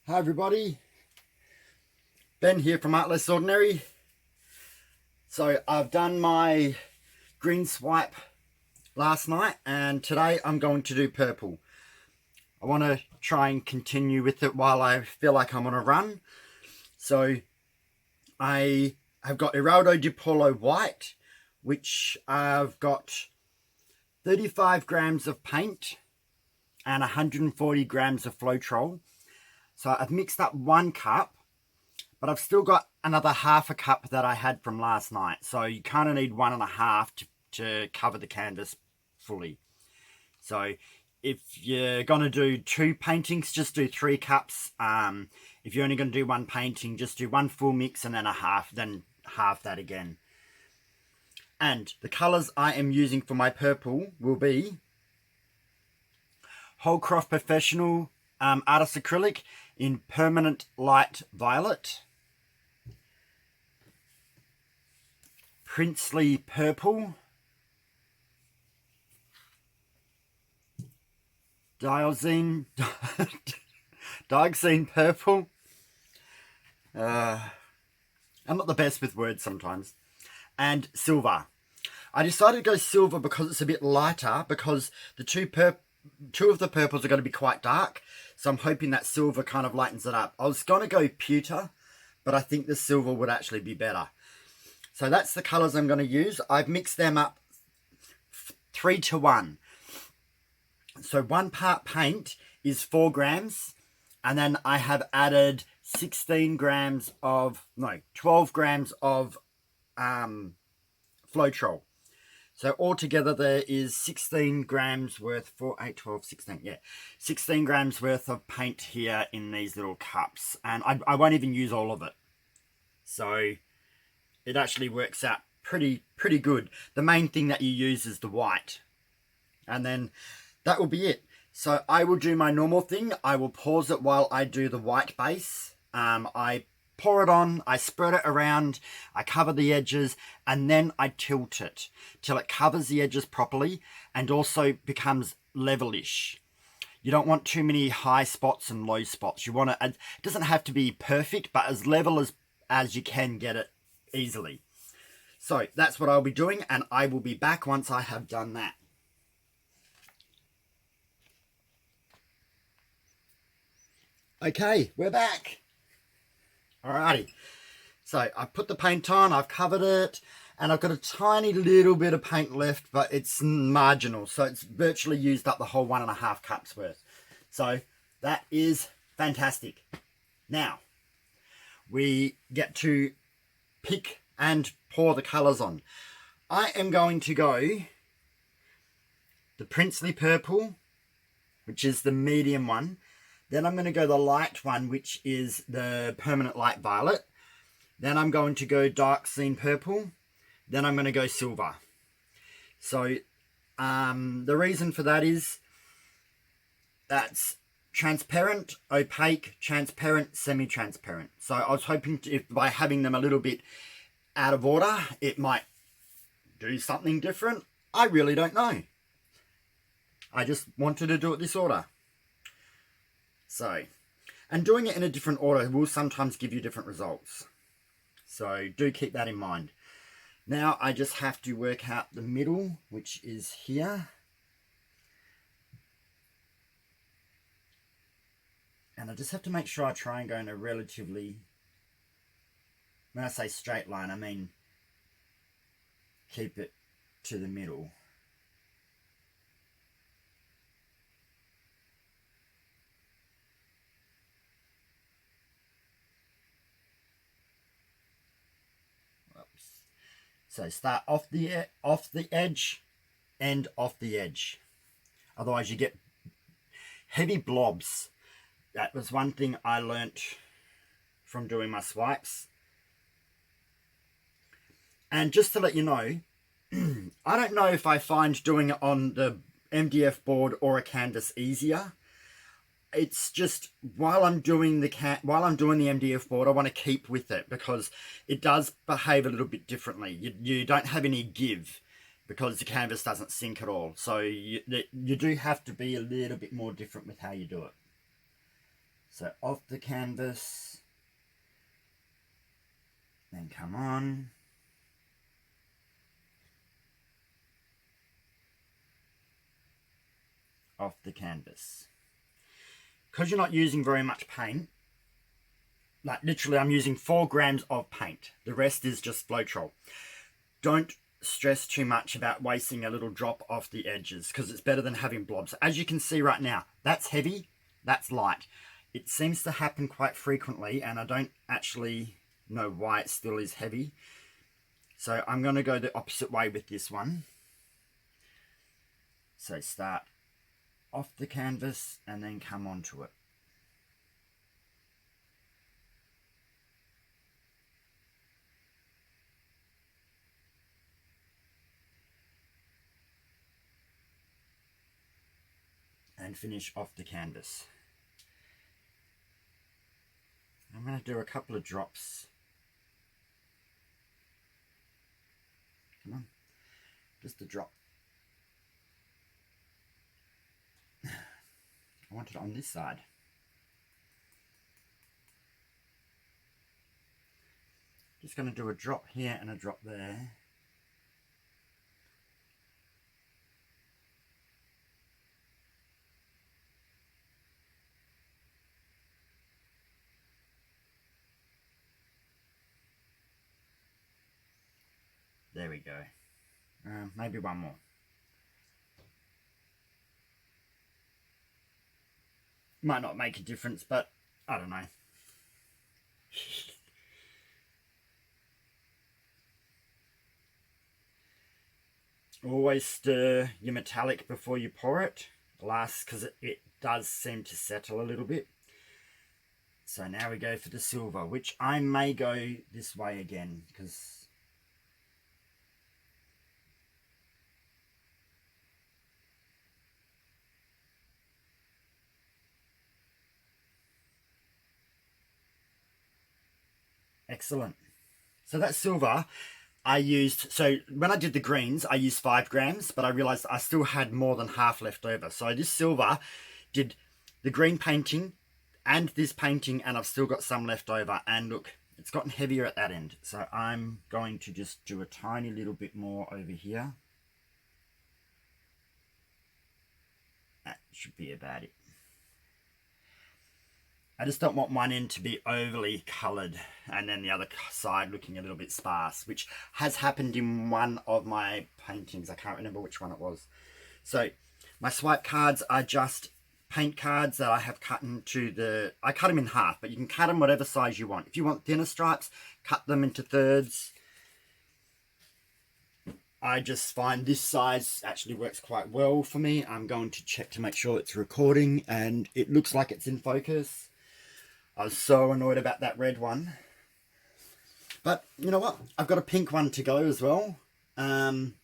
Hi everybody, Ben here from Art Less Ordinary. So I've done my green swipe last night and today I'm going to do purple. I want to try and continue with it while I feel like I'm on a run. So I have got Eraldi di Paulo white, which I've got 35 grams of paint and 140 grams of floetrol. So I've mixed up 1 cup, but I've still got another half a cup that I had from last night. So you kind of need 1.5 to cover the canvas fully. So if you're going to do 2 paintings, just do 3 cups. If you're only going to do 1 painting, just do 1 full mix and then then half that again. And the colours I am using for my purple will be Holcroft Professional Artist Acrylic in Permanent Light Violet, Princley Purple, dioxozine Purple. I'm not the best with words sometimes. And silver. I decided to go silver because it's a bit lighter, because the two of the purples are going to be quite dark, so I'm hoping that silver kind of lightens it up. I was going to go pewter, but I think the silver would actually be better. So that's the colours I'm going to use. I've mixed them up 3 to 1. So 1 part paint is 4 grams, and then I have added 12 grams of floetrol. So altogether there is 16 grams worth, 4, 8, 12, 16, yeah. 16 grams worth of paint here in these little cups. And I won't even use all of it. So it actually works out pretty good. The main thing that you use is the white. And then that will be it. So I will do my normal thing. I will pause it while I do the white base. I pour it on, I spread it around, I cover the edges, and then I tilt it till it covers the edges properly and also becomes levelish. You don't want too many high spots and low spots. You want it doesn't have to be perfect, but as level as you can get it easily. So that's what I'll be doing, and I will be back once I have done that. Okay, we're back. Alrighty, so I put the paint on, I've covered it, and I've got a tiny little bit of paint left, but it's marginal, so it's virtually used up the whole 1.5 cups worth. So that is fantastic. Now, we get to pick and pour the colours on. I am going to go the Princley Purple, which is the medium one. Then I'm going to go the light one, which is the Permanent Light Violet. Then I'm going to go dioxozine Purple. Then I'm going to go silver. So the reason for that is that's transparent, opaque, transparent, semi-transparent. So I was hoping if by having them a little bit out of order, it might do something different. I really don't know. I just wanted to do it this order. So, and doing it in a different order will sometimes give you different results. So do keep that in mind. Now I just have to work out the middle, which is here. And I just have to make sure I try and go in a relatively, when I say straight line, I mean keep it to the middle. So start off the edge, end off the edge. Otherwise you get heavy blobs. That was one thing I learnt from doing my swipes. And just to let you know, I don't know if I find doing it on the MDF board or a canvas easier. It's just while I'm doing the MDF board, I want to keep with it because it does behave a little bit differently. You don't have any give because the canvas doesn't sink at all. So you do have to be a little bit more different with how you do it. So off the canvas, then come on. Off the canvas. Because you're not using very much paint, like literally I'm using 4 grams of paint. The rest is just floetrol. Don't stress too much about wasting a little drop off the edges, because it's better than having blobs. As you can see right now, that's heavy, that's light. It seems to happen quite frequently, and I don't actually know why it still is heavy. So I'm going to go the opposite way with this one. So start off the canvas and then come onto it. And finish off the canvas. I'm going to do a couple of drops. Come on, just a drop. I want it on this side. Just going to do a drop here and a drop there. There we go. Maybe one more. Might not make a difference, but I don't know. Always stir your metallic before you pour it. Last, because it does seem to settle a little bit. So now we go for the silver, which I may go this way again, because excellent. So that silver I used, so when I did the greens, I used 5 grams, but I realized I still had more than half left over. So this silver did the green painting and this painting, and I've still got some left over. And look, it's gotten heavier at that end. So I'm going to just do a tiny little bit more over here. That should be about it. I just don't want one end to be overly coloured and then the other side looking a little bit sparse, which has happened in one of my paintings. I can't remember which one it was. So my swipe cards are just paint cards that I have cut into I cut them in half, but you can cut them whatever size you want. If you want thinner stripes, cut them into thirds. I just find this size actually works quite well for me. I'm going to check to make sure it's recording, and it looks like it's in focus. I was so annoyed about that red one. But you know what? I've got a pink one to go as well. And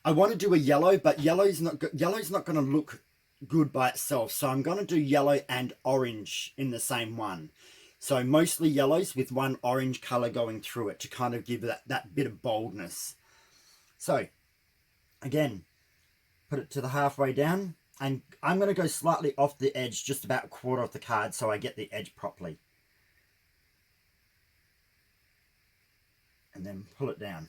I want to do a yellow, but yellow's not going to look good by itself. So I'm going to do yellow and orange in the same one. So mostly yellows with one orange color going through it to kind of give that bit of boldness. So again, put it to the halfway down. And I'm going to go slightly off the edge, just about a quarter of the card, so I get the edge properly. And then pull it down.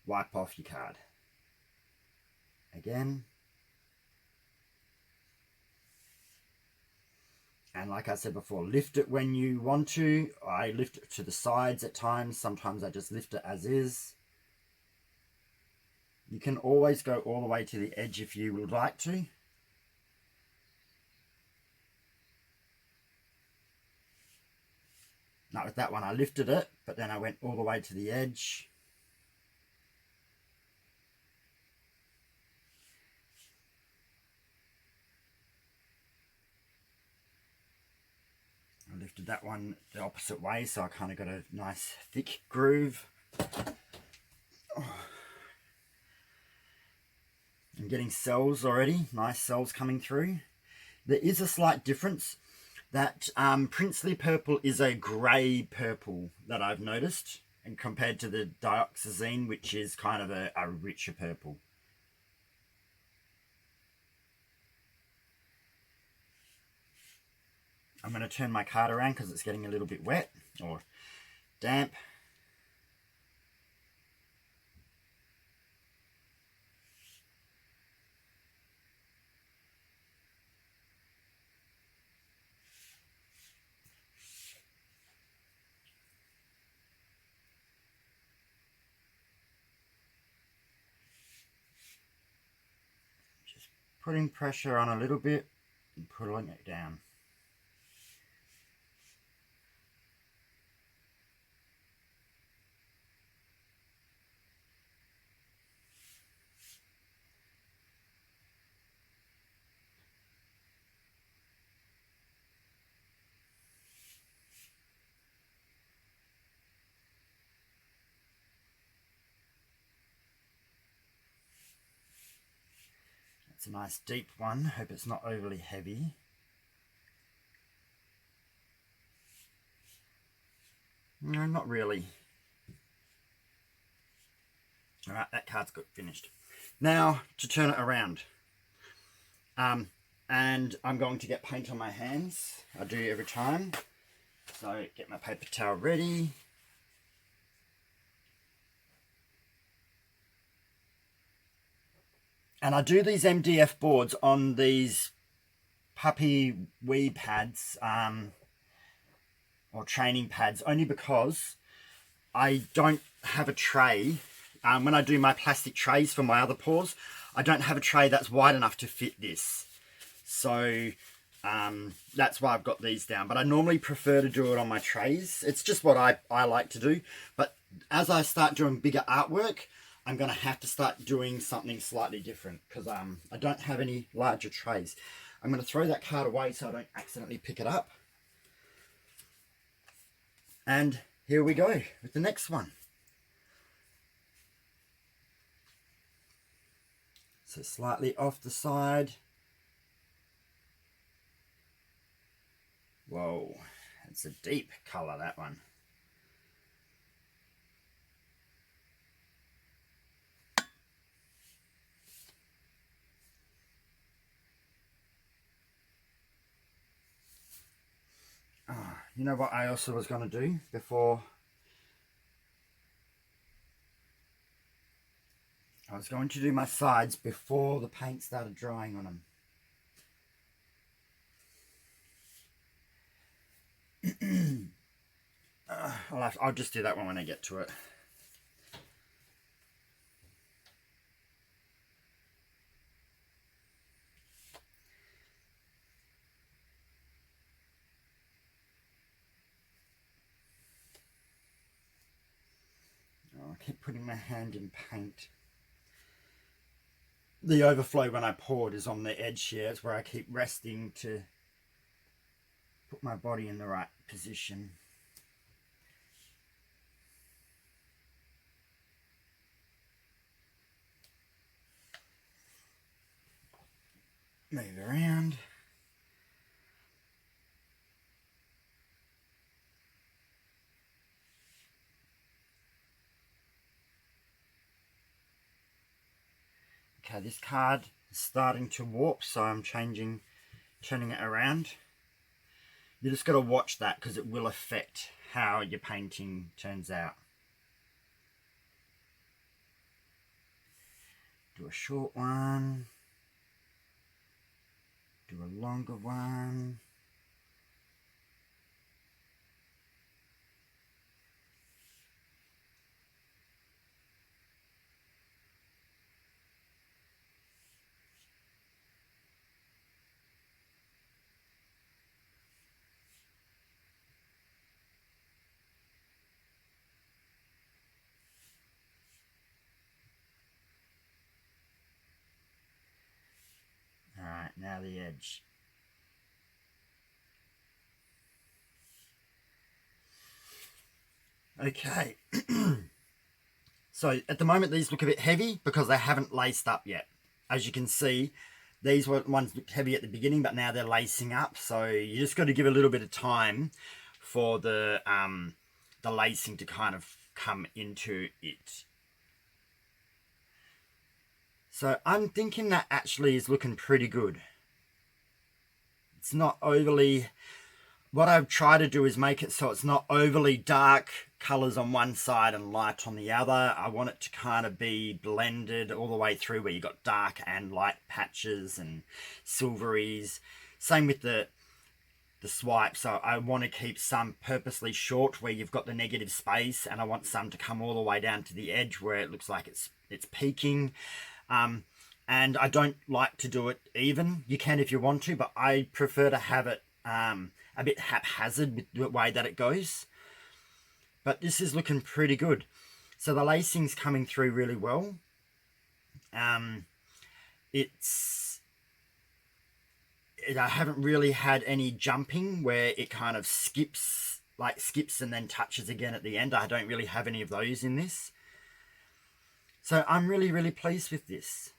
Wipe off your card. Again. And like I said before, lift it when you want to. I lift it to the sides at times. Sometimes I just lift it as is. You can always go all the way to the edge if you would like to. Now with that one I lifted it, but then I went all the way to the edge. I lifted that one the opposite way, so I kind of got a nice thick groove. I'm getting cells already, nice cells coming through. There is a slight difference. That princley purple is a grey purple that I've noticed, and compared to the dioxozine, which is kind of a richer purple. I'm going to turn my card around because it's getting a little bit wet or damp. Just putting pressure on a little bit and pulling it down. It's a nice deep one. Hope it's not overly heavy. No, not really. Alright, that card's got finished. Now to turn it around. And I'm going to get paint on my hands. I do every time. So get my paper towel ready. And I do these MDF boards on these puppy wee pads or training pads only because I don't have a tray. When I do my plastic trays for my other paws, I don't have a tray that's wide enough to fit this. So that's why I've got these down. But I normally prefer to do it on my trays. It's just what I like to do. But as I start doing bigger artwork, I'm going to have to start doing something slightly different because I don't have any larger trays. I'm going to throw that card away so I don't accidentally pick it up. And here we go with the next one. So slightly off the side. Whoa, it's a deep colour, that one. You know what I also was going to do before? I was going to do my sides before the paint started drying on them. I'll just do that one when I get to it. I keep putting my hand in paint. The overflow when I poured is on the edge here. It's where I keep resting to put my body in the right position. Move around. Okay, this card is starting to warp, so I'm turning it around. You just got to watch that because it will affect how your painting turns out. Do a short one. Do a longer one. Alright, now the edge. Okay. So at the moment these look a bit heavy because they haven't laced up yet. As you can see, these ones looked heavy at the beginning, but now they're lacing up. So you just got to give a little bit of time for the lacing to kind of come into it. So I'm thinking that actually is looking pretty good. It's not overly... what I've tried to do is make it so it's not overly dark colours on one side and light on the other. I want it to kind of be blended all the way through, where you've got dark and light patches and silveries. Same with the swipe. So I want to keep some purposely short where you've got the negative space, and I want some to come all the way down to the edge where it looks like it's peaking. And I don't like to do it even. You can if you want to, but I prefer to have it a bit haphazard with the way that it goes. But this is looking pretty good. So the lacing's coming through really well. I haven't really had any jumping where it kind of skips and then touches again at the end. I don't really have any of those in this. So I'm really, really pleased with this.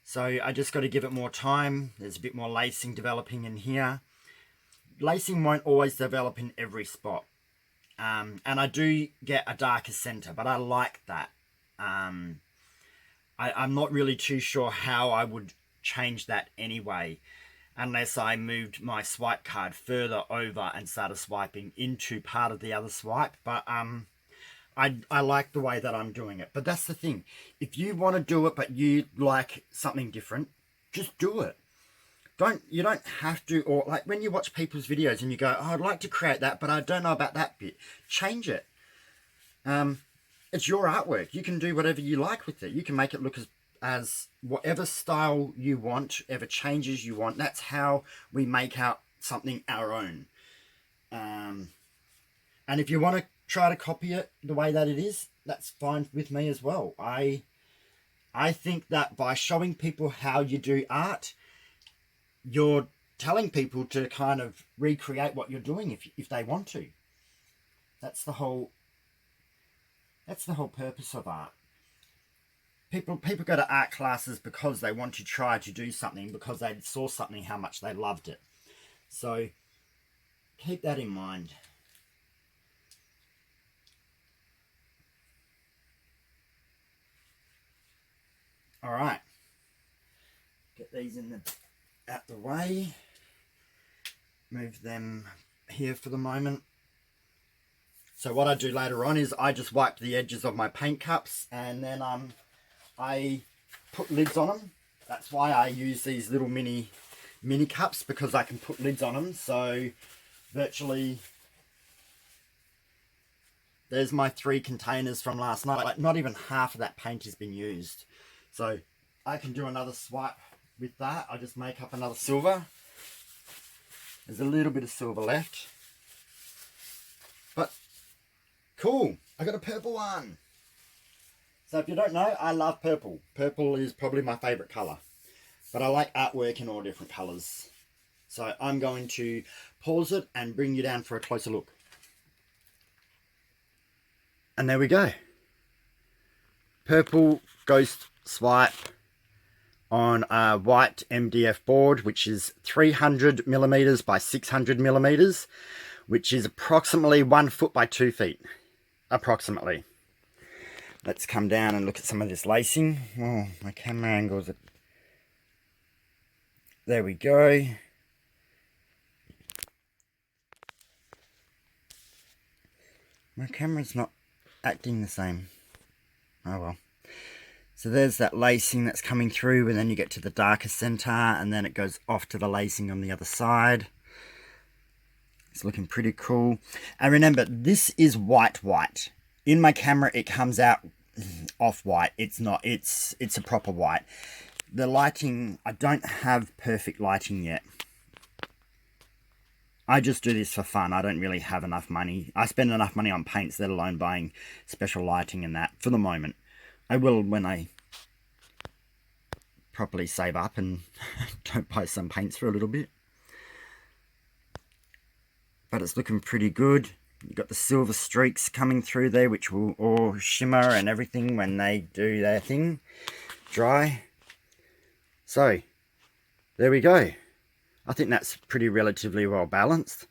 So I just got to give it more time. There's a bit more lacing developing in here. Lacing won't always develop in every spot. And I do get a darker center, but I like that. I'm not really too sure how I would change that anyway, unless I moved my swipe card further over and started swiping into part of the other swipe. But I like the way that I'm doing it. But that's the thing. If you want to do it, but you like something different, just do it. You don't have to, or like when you watch people's videos and you go, oh, I'd like to create that, but I don't know about that bit. Change it. It's your artwork. You can do whatever you like with it. You can make it look as whatever style you want, whatever changes you want. That's how we make out something our own. And if you want to try to copy it the way that it is, that's fine with me as well. I think that by showing people how you do art, you're telling people to kind of recreate what you're doing if they want to. That's the whole purpose of art. People go to art classes because they want to try to do something, because they saw something, how much they loved it. So keep that in mind. All right, get these out the way. Move them here for the moment. So what I do later on is I just wipe the edges of my paint cups, and then I put lids on them. That's why I use these little mini cups, because I can put lids on them. So virtually, there's my 3 containers from last night. Like, not even half of that paint has been used. So I can do another swipe with that. I just make up another silver. There's a little bit of silver left. But cool, I got a purple one. So if you don't know, I love purple. Purple is probably my favorite color. But I like artwork in all different colors. So I'm going to pause it and bring you down for a closer look. And there we go. Purple ghost swipe on a white MDF board, which is 300 millimeters by 600 millimeters, which is approximately 1 foot by 2 feet. Approximately. Let's come down and look at some of this lacing. Oh, my camera angles are... There we go. My camera's not acting the same. Oh well. So there's that lacing that's coming through, and then you get to the darker center, and then it goes off to the lacing on the other side. It's looking pretty cool. And remember, this is white. In my camera, it comes out off-white. It's not. It's a proper white. The lighting, I don't have perfect lighting yet. I just do this for fun. I don't really have enough money. I spend enough money on paints, let alone buying special lighting and that for the moment. I will when I properly save up and don't buy some paints for a little bit. But it's looking pretty good. You've got the silver streaks coming through there, which will all shimmer and everything when they do their thing. Dry. So, there we go. I think that's pretty relatively well balanced.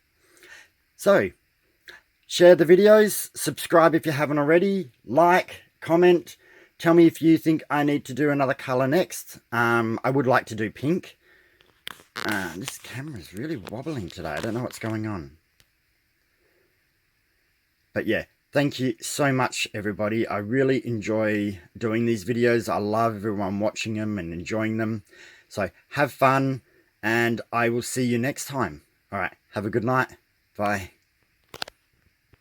So, share the videos, subscribe if you haven't already, like, comment, tell me if you think I need to do another colour next. I would like to do pink. This camera's really wobbling today. I don't know what's going on. But yeah, thank you so much, everybody. I really enjoy doing these videos. I love everyone watching them and enjoying them. So have fun, and I will see you next time. All right, have a good night. Bye.